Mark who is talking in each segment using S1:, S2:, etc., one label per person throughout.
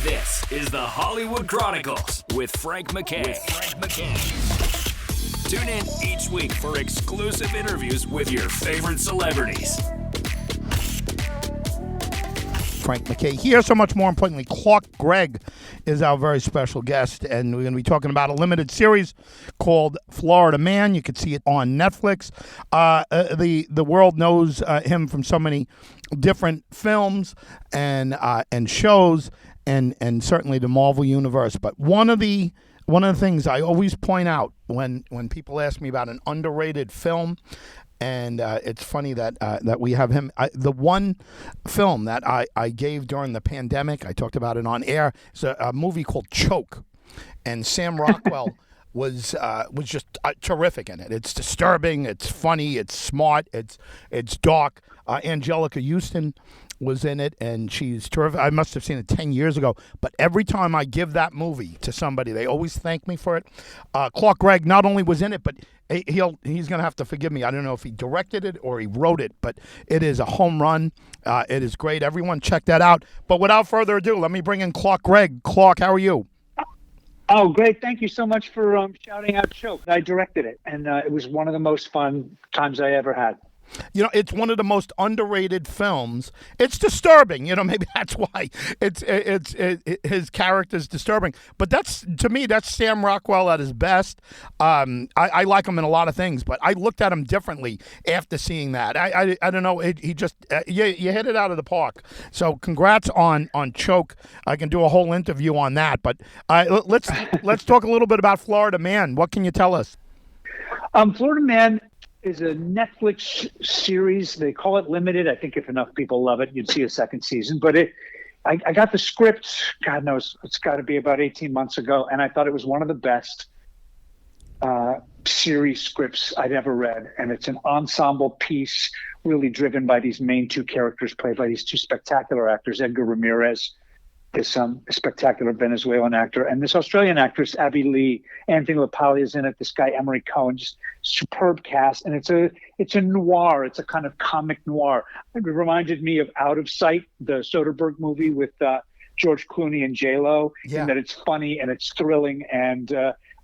S1: This is the Hollywood Chronicles with Frank MacKay. Tune in each week for exclusive interviews with your favorite celebrities.
S2: Frank MacKay here. So much more importantly, Gregg is our very special guest, and we're going to be talking about a limited series called Florida Man. You can see it on Netflix. The world knows him from so many different films and shows, and certainly the Marvel universe. But one of the things I always point out when people ask me about an underrated film. And it's funny that we have him. The one film that I gave during the pandemic, I talked about it on air, is a movie called Choke. And Sam Rockwell was just terrific in it. It's disturbing, it's funny, it's smart, it's dark. Angelica Houston was in it, and she's terrific. I must have seen it 10 years ago, but every time I give that movie to somebody, they always thank me for it. Gregg not only was in it, but he's going to have to forgive me. I don't know if he directed it or he wrote it, but it is a home run. It is great. Everyone check that out. But without further ado, let me bring in Gregg. Clark, how are you?
S3: Oh, great. Thank you so much for shouting out Choke. I directed it, and it was one of the most fun times I ever had.
S2: You know, it's one of the most underrated films. It's disturbing. You know, maybe that's why his character's disturbing. But to me, that's Sam Rockwell at his best. I like him in a lot of things, but I looked at him differently after seeing that. I don't know. He just you hit it out of the park. So congrats on Choke. I can do a whole interview on that. But let's talk a little bit about Florida Man. What can you tell us?
S3: Florida Man is a Netflix series. They call it limited. I think if enough people love it, you'd see a second season. But I got the script, God knows, it's got to be about 18 months ago, and I thought it was one of the best series scripts I'd ever read. And it's an ensemble piece really driven by these main two characters played by these two spectacular actors, Edgar Ramirez, this spectacular Venezuelan actor, and this Australian actress, Abby Lee. Anthony LaPaglia is in it. This guy, Emery Cohen, just superb cast. And it's a noir. It's a kind of comic noir. It reminded me of Out of Sight, the Soderbergh movie with George Clooney and J-Lo, in that it's funny and it's thrilling. And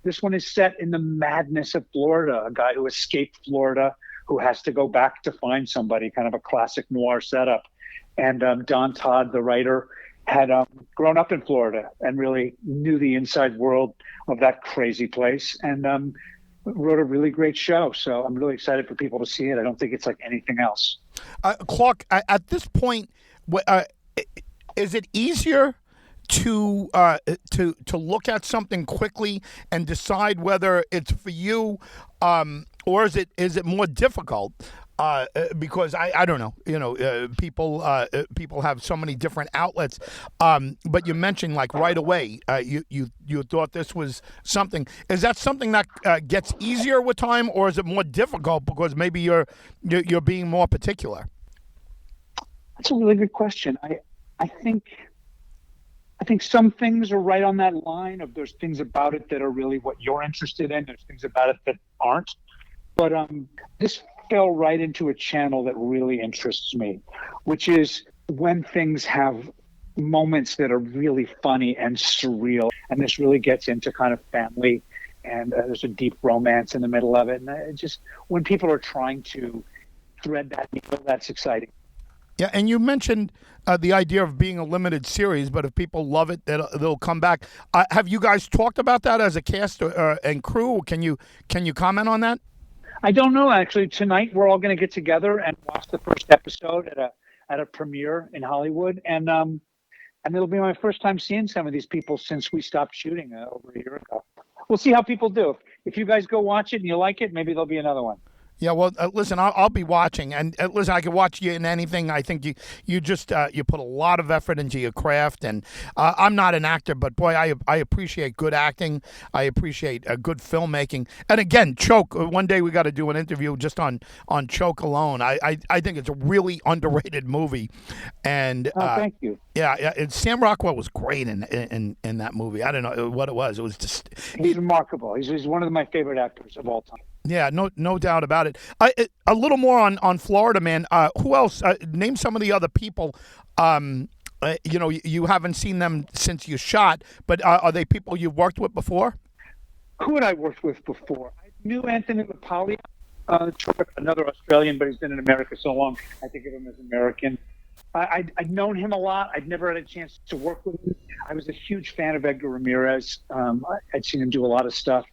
S3: this one is set in the madness of Florida, a guy who escaped Florida, who has to go back to find somebody, kind of a classic noir setup. And Don Todd, the writer, had grown up in Florida and really knew the inside world of that crazy place, and wrote a really great show. So I'm really excited for people to see it. I don't think it's like anything else.
S2: Clark, at this point, is it easier to look at something quickly and decide whether it's for you, or is it more difficult? Because I don't know, people have so many different outlets. But you mentioned like right away, you thought this was something. Is that something that gets easier with time, or is it more difficult because maybe you're being more particular?
S3: That's a really good question. I think some things are right on that line of there's things about it that are really what you're interested in. There's things about it that aren't. But this fell right into a channel that really interests me, which is when things have moments that are really funny and surreal. And this really gets into kind of family, and there's a deep romance in the middle of it. And just when people are trying to thread that needle, that's exciting.
S2: Yeah, and you mentioned the idea of being a limited series, but if people love it, they'll come back. Have you guys talked about that as a cast and crew? Can you comment on that?
S3: I don't know, actually. Tonight, we're all going to get together and watch the first episode at a premiere in Hollywood. And it'll be my first time seeing some of these people since we stopped shooting over a year ago. We'll see how people do. If you guys go watch it and you like it, maybe there'll be another one.
S2: Yeah, well, listen, I'll be watching, and listen, I can watch you in anything. I think you just you put a lot of effort into your craft, and I'm not an actor, but boy, I appreciate good acting. I appreciate good filmmaking, and again, Choke. One day we got to do an interview just on Choke alone. I think it's a really underrated movie, and
S3: thank you.
S2: Yeah, and Sam Rockwell was great in that movie. I don't know what it was. It was just
S3: he's remarkable. He's one of my favorite actors of all time.
S2: Yeah, no doubt about it. A little more on Florida Man. Who else? Name some of the other people you haven't seen them since you shot, but are they people you've worked with before?
S3: Who had I worked with before? I knew Anthony LaPaglia, another Australian, but he's been in America so long, I think of him as American. I'd known him a lot. I'd never had a chance to work with him. I was a huge fan of Edgar Ramirez. I'd seen him do a lot of stuff.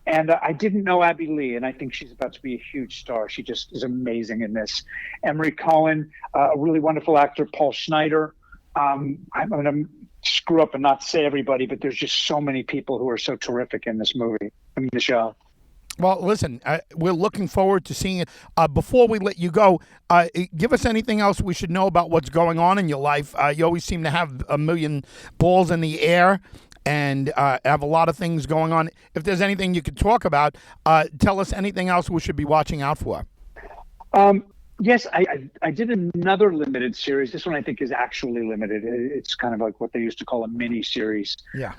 S3: And I didn't know Abby Lee, and I think she's about to be a huge star. She just is amazing in this. Emery Cohen, a really wonderful actor, Paul Schneider. I'm going to screw up and not say everybody, but there's just so many people who are so terrific in this movie, in the show.
S2: Well, listen, we're looking forward to seeing it. Before we let you go, give us anything else we should know about what's going on in your life. You always seem to have a million balls in the air and have a lot of things going on. If there's anything you could talk about, tell us anything else we should be watching out for.
S3: Yes, I did another limited series. This one I think is actually limited. It's kind of like what they used to call a mini series.
S2: Yeah.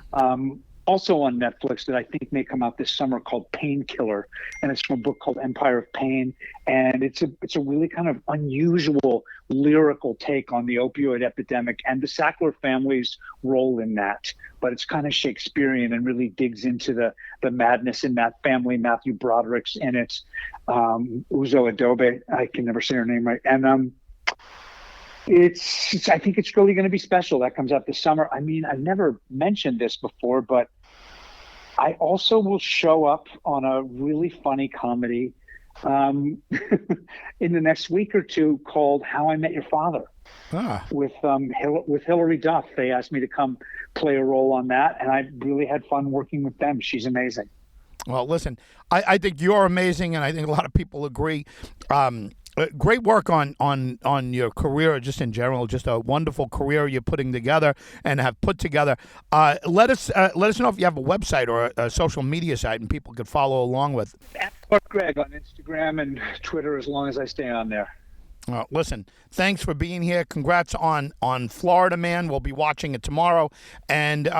S3: Also on Netflix that I think may come out this summer, called Painkiller, and it's from a book called Empire of Pain, and it's a really kind of unusual lyrical take on the opioid epidemic and the Sackler family's role in that. But it's kind of Shakespearean and really digs into the madness in that family. Matthew Broderick's in it. Uzo Adobe, I can never say her name right, and I think it's really going to be special. That comes out this summer. I mean, I've never mentioned this before, but I also will show up on a really funny comedy in the next week or two called How I Met Your Father with Hilary Duff. They asked me to come play a role on that, and I really had fun working with them. She's amazing.
S2: Well, listen, I think you're amazing, and I think a lot of people agree. Great work on your career, just in general. Just a wonderful career you're putting together and have put together. Let us know if you have a website or a social media site and people could follow along with.
S3: Gregg on Instagram and Twitter, as long as I stay on there.
S2: Listen, thanks for being here. Congrats on Florida Man. We'll be watching it tomorrow, and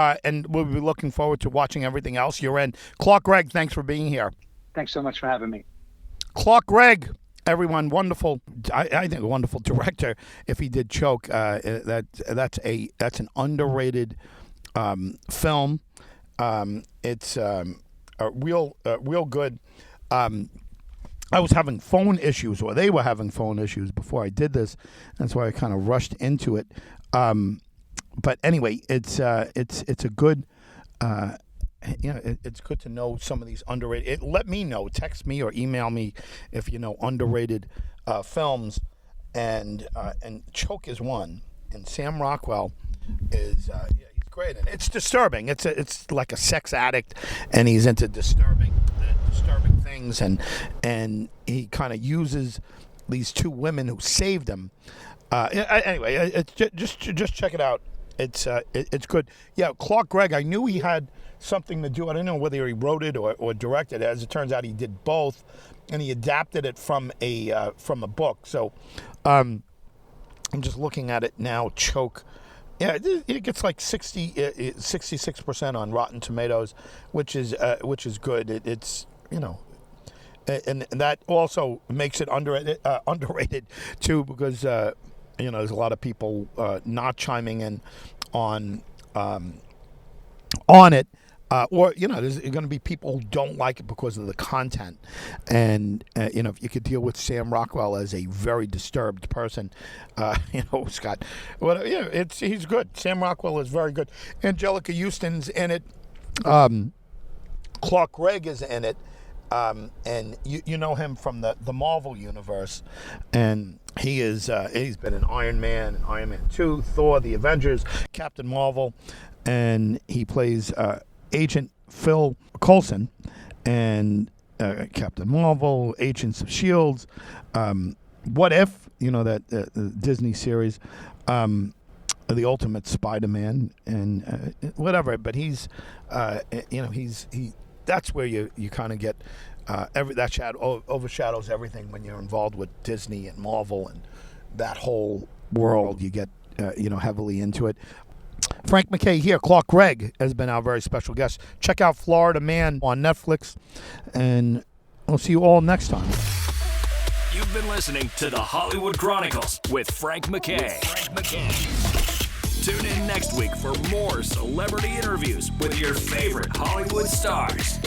S2: we'll be looking forward to watching everything else you're in. Clark Gregg, thanks for being here.
S3: Thanks so much for having me.
S2: Clark Gregg. Everyone, wonderful. I think a wonderful director. If he did Choke, that's an underrated film. It's a real good. I was having phone issues, or they were having phone issues before I did this. That's why I kind of rushed into it. But anyway, it's a good. It's good to know some of these underrated. Let me know. Text me or email me if you know underrated films. And Choke is one. And Sam Rockwell is he's great. And it's disturbing. It's like a sex addict, and he's into disturbing things. And he kind of uses these two women who saved him. Anyway, it's just check it out. It's good. Yeah, Clark Gregg, I knew he had something to do. I don't know whether he wrote it or directed it. As it turns out, he did both, and he adapted it from a book. So I'm just looking at it now. Choke. Yeah, it gets like 66% on Rotten Tomatoes, which is good. It's and that also makes it underrated too, because there's a lot of people not chiming in on it, or there's going to be people who don't like it because of the content. And if you could deal with Sam Rockwell as a very disturbed person, Scott, he's good. Sam Rockwell is very good. Angelica Houston's in it. Clark Gregg is in it. And you know him from the Marvel universe, and he's been in Iron Man 2, Thor, the Avengers, Captain Marvel, and he plays Agent Phil Coulson, and Captain Marvel, Agents of S.H.I.E.L.D., What If, that Disney series, the Ultimate Spider-Man, and whatever. But he's that's where you kind of get that overshadows everything when you're involved with Disney and Marvel and that whole world. You get heavily into it. Frank MacKay here. Clark Gregg has been our very special guest. Check out Florida Man on Netflix, and we'll see you all next time.
S1: You've been listening to the Hollywood Chronicles with Frank MacKay. Tune in next week for more celebrity interviews with your favorite Hollywood stars.